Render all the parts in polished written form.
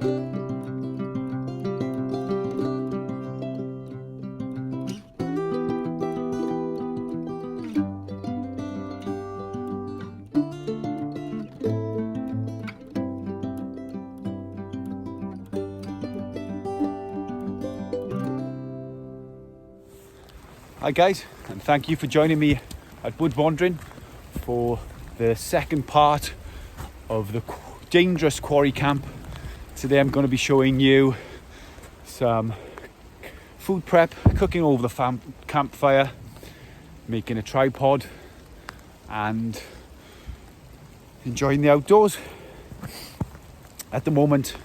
Hi guys, and thank you for joining me at Wood Wandering for the second part of the dangerous quarry camp. Today I'm going to be showing you some food prep, cooking over the campfire, making a tripod and enjoying the outdoors. At the moment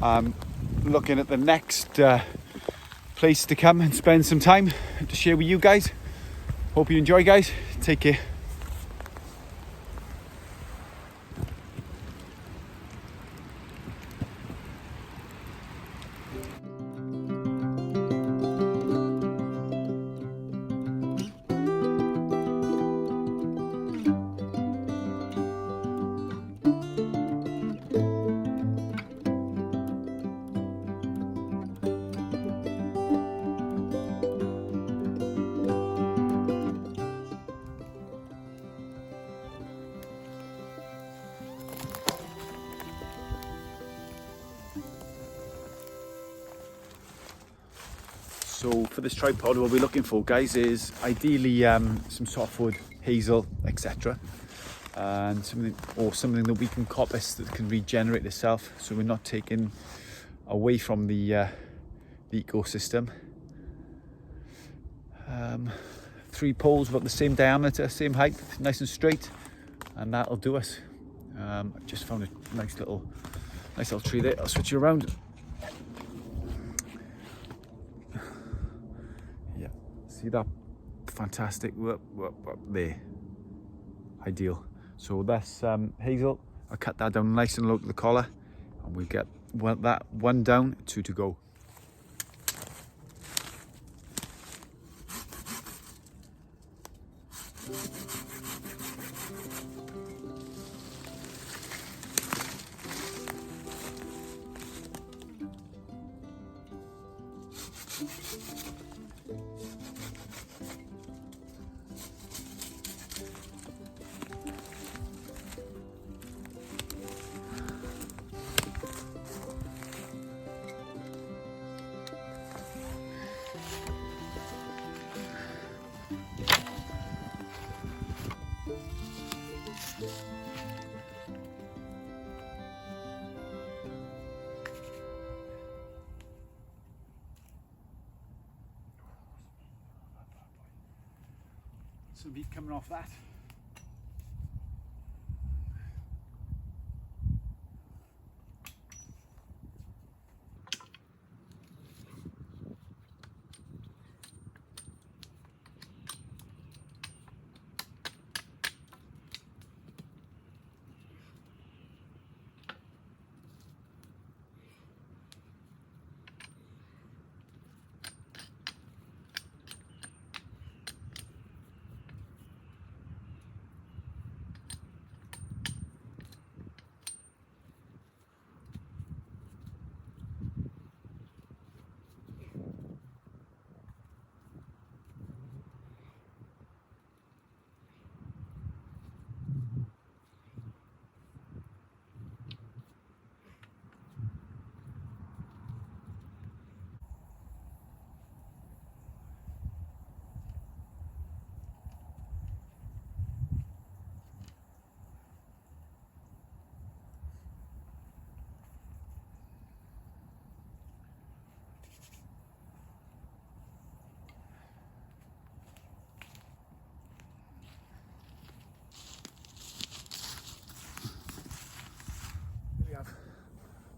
I'm looking at the next place to come and spend some time to share with you guys. Hope you enjoy, guys. Take care. So for this tripod, what we're looking for, guys, is ideally some softwood, hazel, etc. And something that we can coppice that can regenerate itself, so we're not taking away from the ecosystem. 3 poles about the same diameter, same height, nice and straight, and that'll do us. I've just found a nice little tree there. I'll switch you around. Yeah, see that? Fantastic. There. Ideal. So that's hazel. I'll cut that down nice and low to the collar, and we get that one down, 2 to go. Some meat coming off that.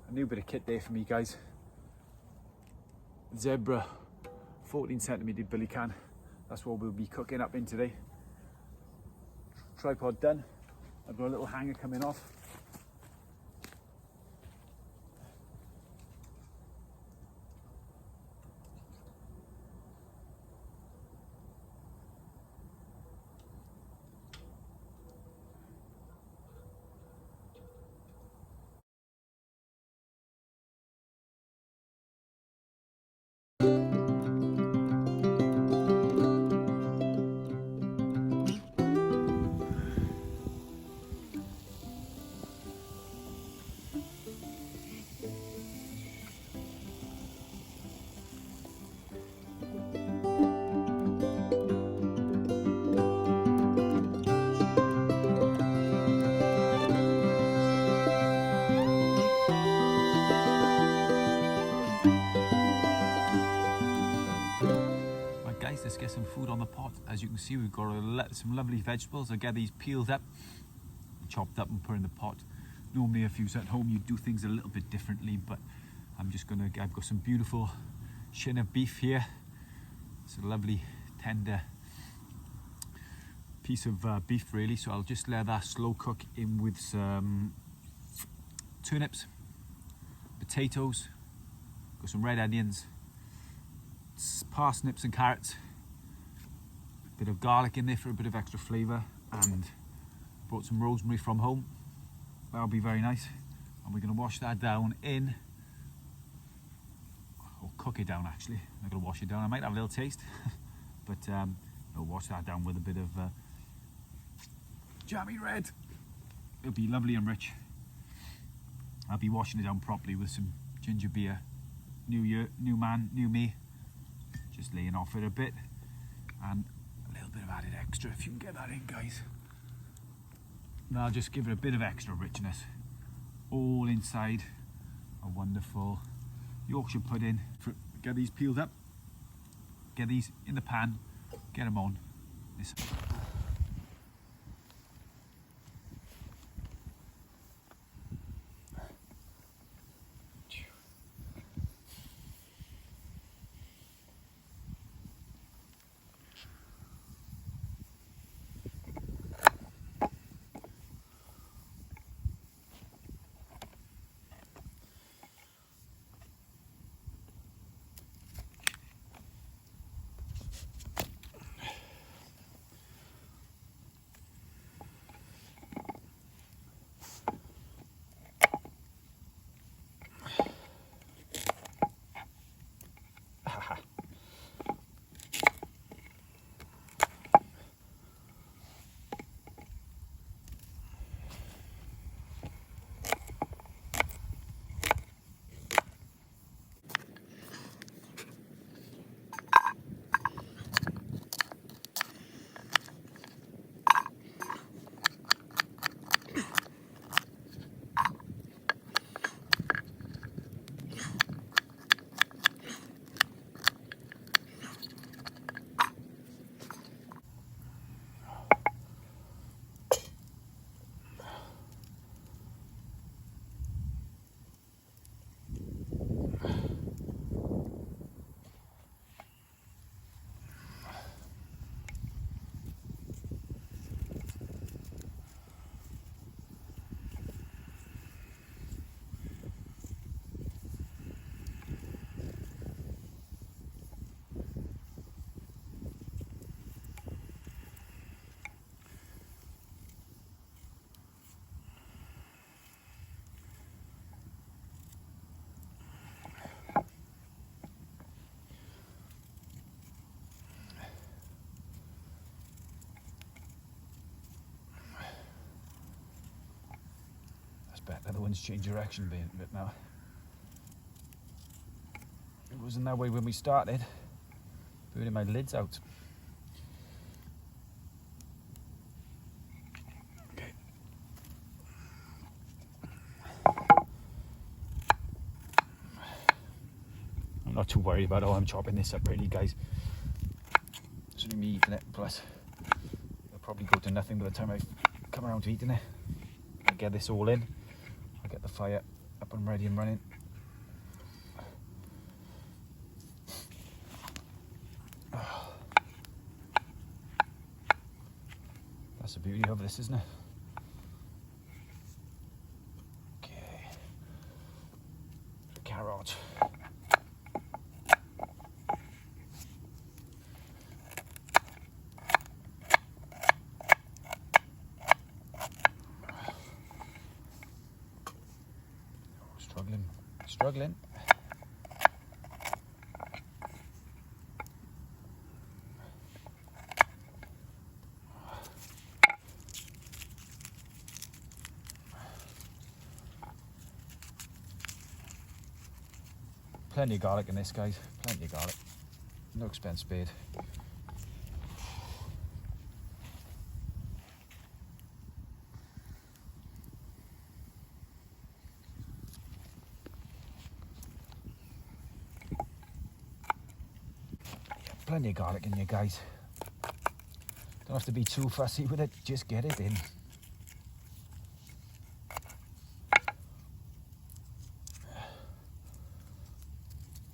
A new bit of kit there for me, guys. Zebra 14cm billy can. That's what we'll be cooking up in today. Tripod done. I've got a little hanger coming off. food on the pot. As you can see, we've got some lovely vegetables. I get these peeled up, chopped up and put in the pot. Normally if you was at home you'd do things a little bit differently, but I've got some beautiful shin of beef here. It's a lovely tender piece of beef really, so I'll just let that slow cook in with some turnips, potatoes, got some red onions, parsnips and carrots, a bit of garlic in there for a bit of extra flavour, and brought some rosemary from home. That'll be very nice. And we're going to wash that down in, or cook it down actually. I'm not going to wash it down, I might have a little taste, but I'll wash that down with a bit of jammy red. It'll be lovely and rich. I'll be washing it down properly with some ginger beer. New year, new man, new me. Just laying off it a bit, and a little bit of added extra if you can get that in, guys. And I'll just give it a bit of extra richness. All inside a wonderful Yorkshire pudding. Get these peeled up, get these in the pan, get them on. Better, the wind's changed direction a bit now. It wasn't that way when we started. Burning my lids out. Okay. I'm not too worried about how I'm chopping this up really, guys. It's only me eating it, plus it'll probably go to nothing by the time I come around to eating it. I get this all in. I'll get the fire up and ready and running. Oh. That's the beauty of this, isn't it? Okay. Carrot. Struggling. Plenty of garlic in this, guys. Plenty of garlic. No expense spared. Plenty of garlic in here, guys. Don't have to be too fussy with it, just get it in.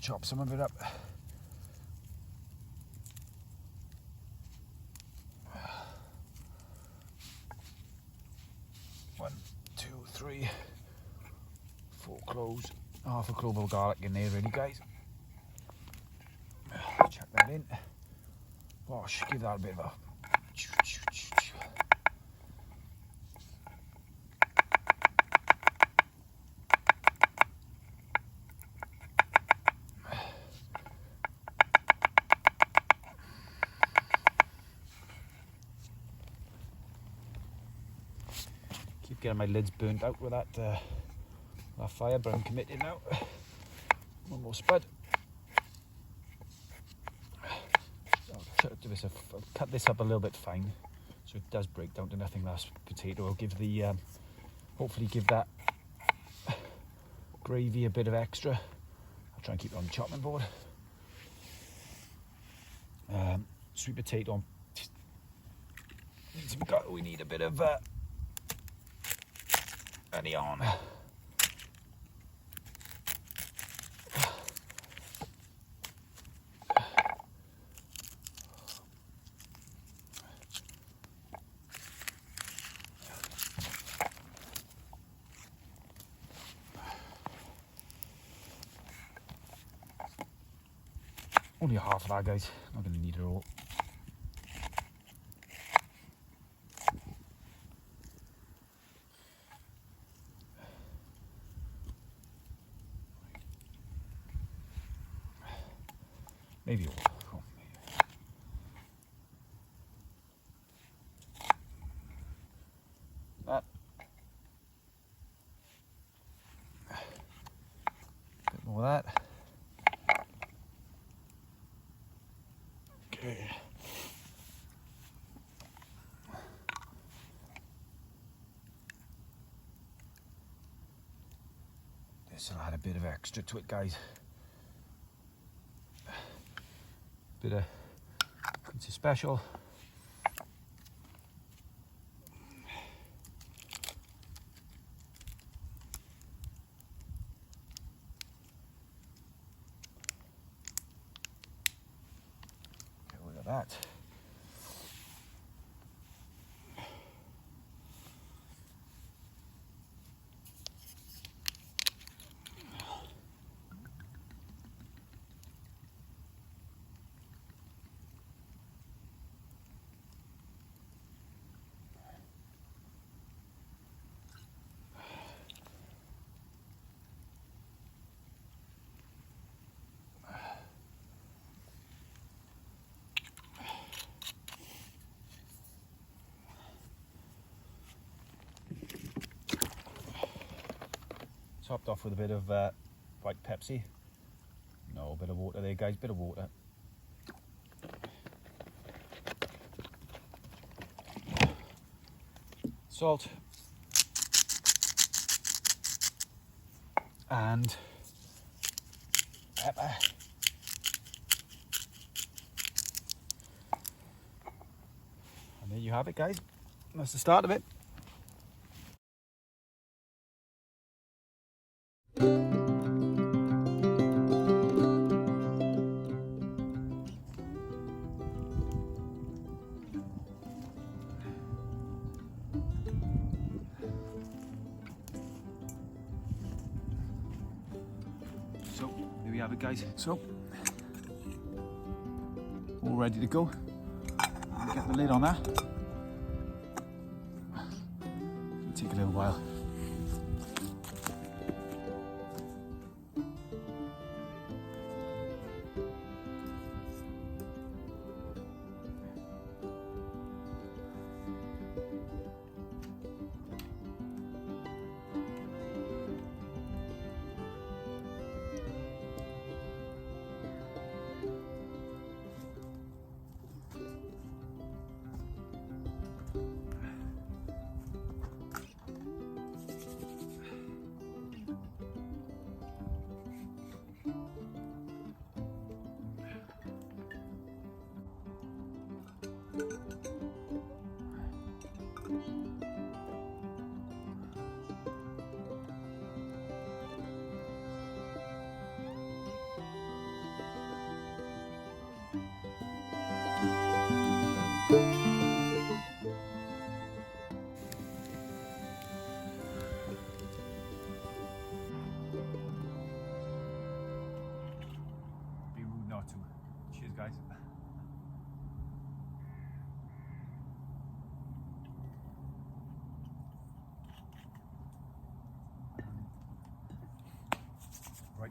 Chop some of it up. One, two, three, 4 cloves. Half a clove of garlic in there, really, guys. Chuck that in. Wash, give that a bit of a. Keep getting my lids burnt out with that fire, but I'm committed now. One more spud. I'll cut this up a little bit fine so it does break down to nothing. Last potato will give the hopefully give that gravy a bit of extra. I'll try and keep it on the chopping board. Sweet potato we need a bit of onion. Only half of that, guys. Not going to need it all. Maybe all. Oh, maybe. That. Bit more of that. Okay. This will add a bit of extra to it, guys. It's a special. Get rid of that. Topped off with a bit of white Pepsi. No, a bit of water there, guys, bit of water. Salt. And pepper. And there you have it, guys. That's the start of it. So there we have it, guys. So all ready to go. Get the lid on that. It'll take a little while.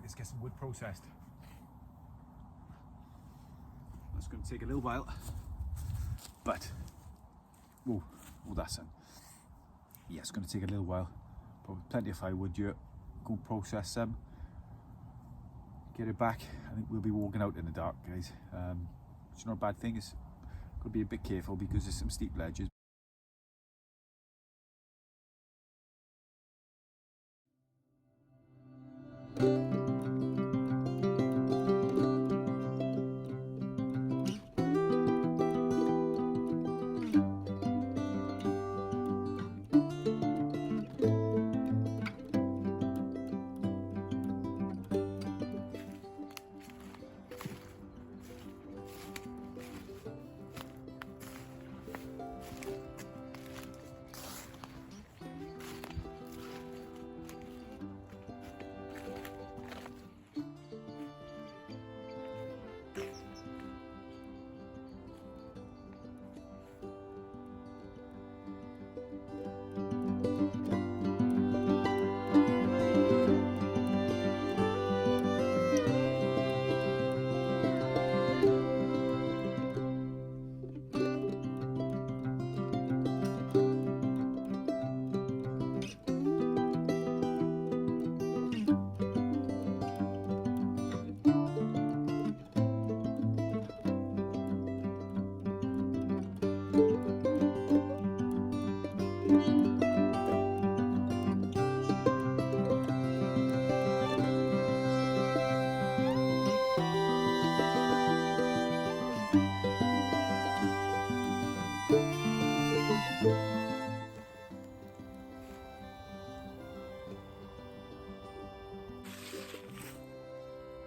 let's get some wood processed. That's going to take a little while, but oh that's it. Yeah, it's going to take a little while. Probably plenty of firewood here. Go process some, get it back. I think we'll be walking out in the dark, guys. It's not a bad thing. It's got to be a bit careful because there's some steep ledges.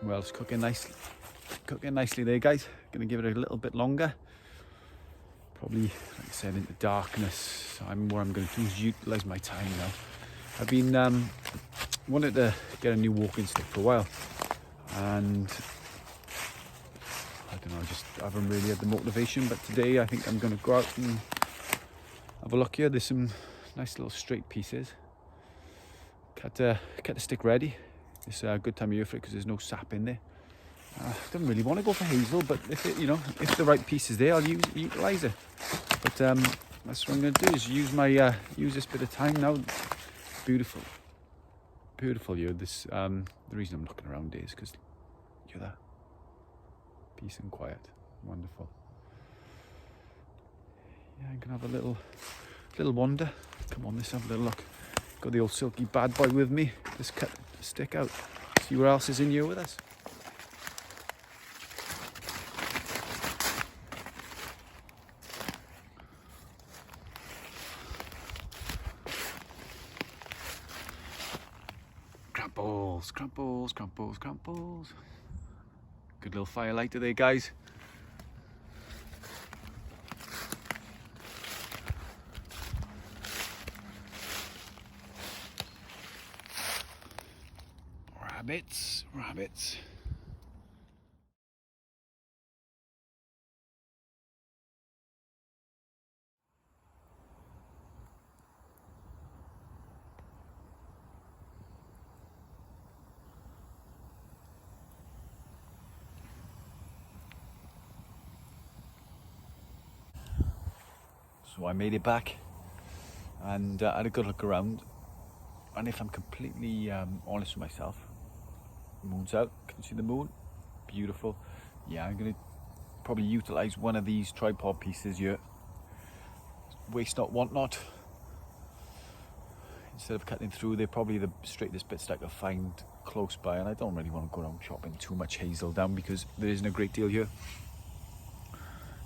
Well, it's cooking nicely there, guys. Gonna give it a little bit longer. Probably, like I said, into darkness. What I'm gonna do is utilize my time now. I've been wanted to get a new walking stick for a while, and I don't know, I just haven't really had the motivation. But today, I think I'm gonna go out and have a look here. There's some nice little straight pieces. Cut the stick ready. It's a good time of year for it because there's no sap in there. I don't really want to go for hazel, but if the right piece is there, I'll utilize it. But that's what I'm going to do, is use this bit of time now. Beautiful here. This the reason I'm looking around is because you're there, peace and quiet, wonderful. Yeah, I'm gonna have a little wander. Come on, let's have a little look. Got the old silky bad boy with me. Let's cut the stick out. See what else is in here with us. Crumples. Good little firelighter there, guys. Rabbits. So I made it back and I had a good look around, and if I'm completely honest with myself, the moon's out. Can you see the moon? Beautiful. Yeah, I'm gonna probably utilize one of these tripod pieces here. Waste not, want not. Instead of cutting through, they're probably the straightest bits that I could find close by, and I don't really want to go around chopping too much hazel down because there isn't a great deal here.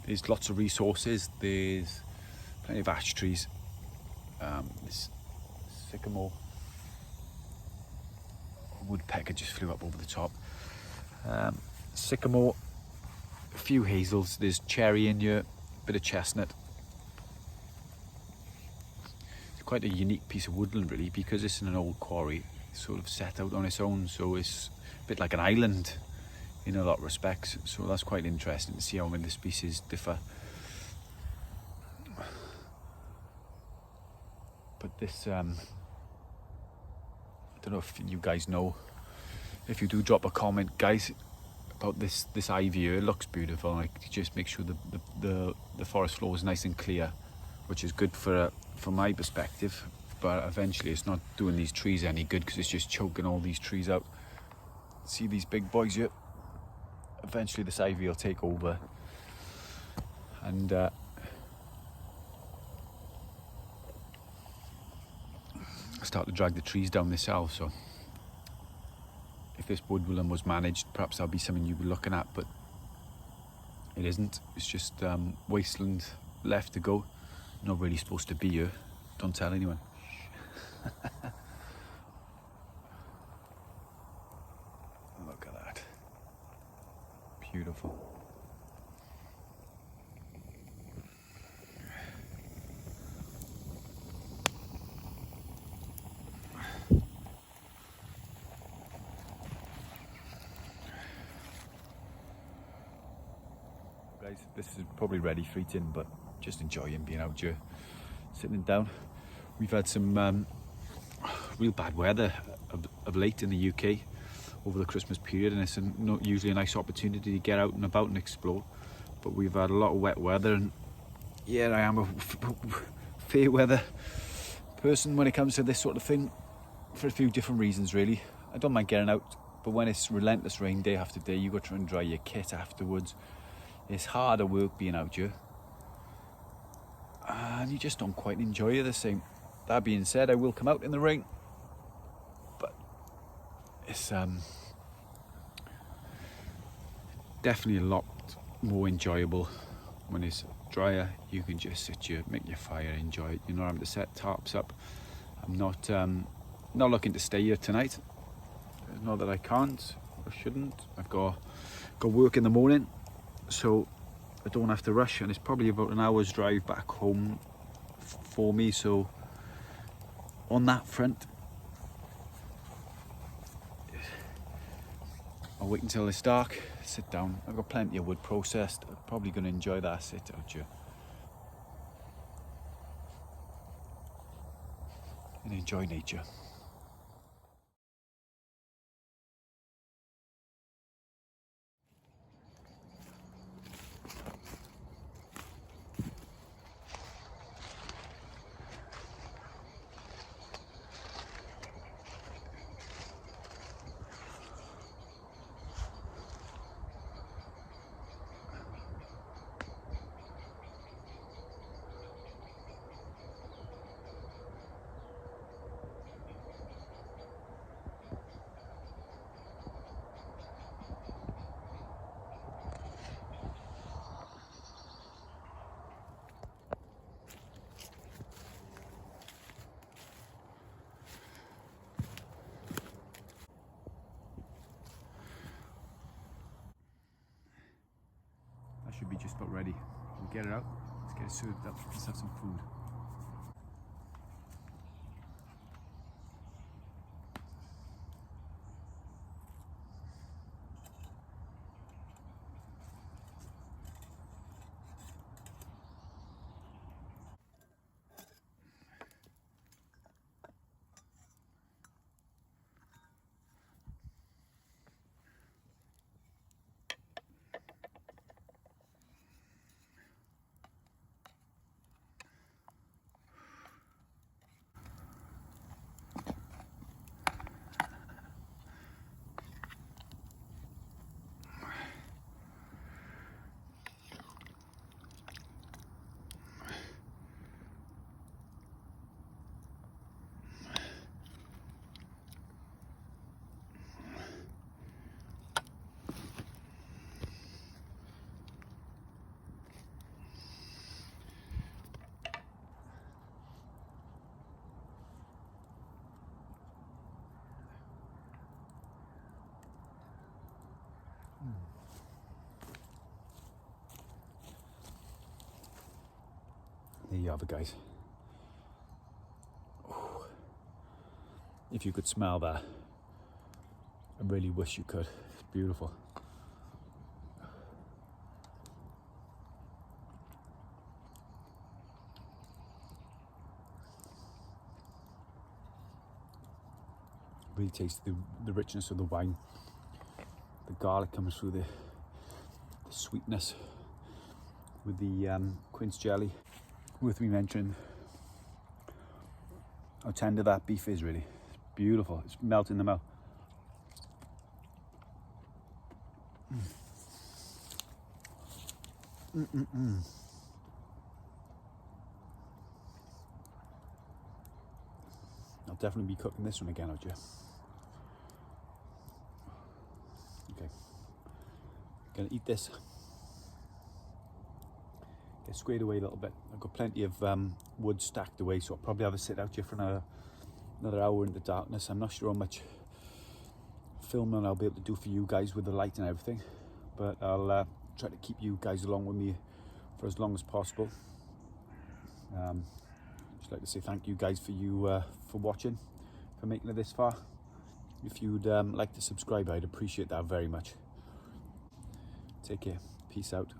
There's lots of resources. There's plenty of ash trees. This sycamore, woodpecker just flew up over the top. Sycamore, a few hazels. There's cherry in here, a bit of chestnut. It's quite a unique piece of woodland, really, because it's in an old quarry. It's sort of set out on its own, so it's a bit like an island in a lot of respects. So that's quite interesting to see how many the species differ. But this, I don't know if you guys know, if you do drop a comment, guys, about this ivy here. It looks beautiful. Like, just make sure the forest floor is nice and clear, which is good for my perspective. But eventually it's not doing these trees any good because it's just choking all these trees out. See these big boys here? Eventually this ivy will take over and start to drag the trees down themselves. So if this woodland was managed, perhaps that'll be something you'd be looking at, but it isn't. It's just wasteland left to go. Not really supposed to be here. Don't tell anyone. Look at that. Beautiful. Guys, this is probably ready for eating, but just enjoying being out here, sitting down. We've had some real bad weather of late in the UK over the Christmas period, and it's not usually a nice opportunity to get out and about and explore, but we've had a lot of wet weather, and yeah, I am a fair weather person when it comes to this sort of thing, for a few different reasons really. I don't mind getting out, but when it's relentless rain day after day, you got to try and dry your kit afterwards. It's harder work being out here, and you just don't quite enjoy it the same. That being said, I will come out in the rain, but it's definitely a lot more enjoyable when it's drier. You can just sit here, make your fire, enjoy it. You're not having to set tarps up. I'm not looking to stay here tonight. Not that I can't or shouldn't. I've got work in the morning, so I don't have to rush, and it's probably about an hour's drive back home for me. So on that front, I'll wait until it's dark, sit down. I've got plenty of wood processed. I'm probably going to enjoy that sit out here and enjoy nature. Should be just about ready. We'll get it out, let's get it served up, let's have some food. There you have it, guys. Ooh. If you could smell that, I really wish you could. It's beautiful. Really taste the richness of the wine. The garlic comes through the sweetness with the quince jelly. Worth me mentioning how tender that beef is. Really, it's beautiful. It's melting in the mouth. I'll definitely be cooking this one again, I'll just. Okay, gonna eat this. Get squared away a little bit. I've got plenty of wood stacked away, so I'll probably have to sit out here for another hour in the darkness. I'm not sure how much filming I'll be able to do for you guys with the light and everything, but I'll try to keep you guys along with me for as long as possible. Just like to say thank you guys for watching, for making it this far. If you'd like to subscribe, I'd appreciate that very much. Take care. Peace out.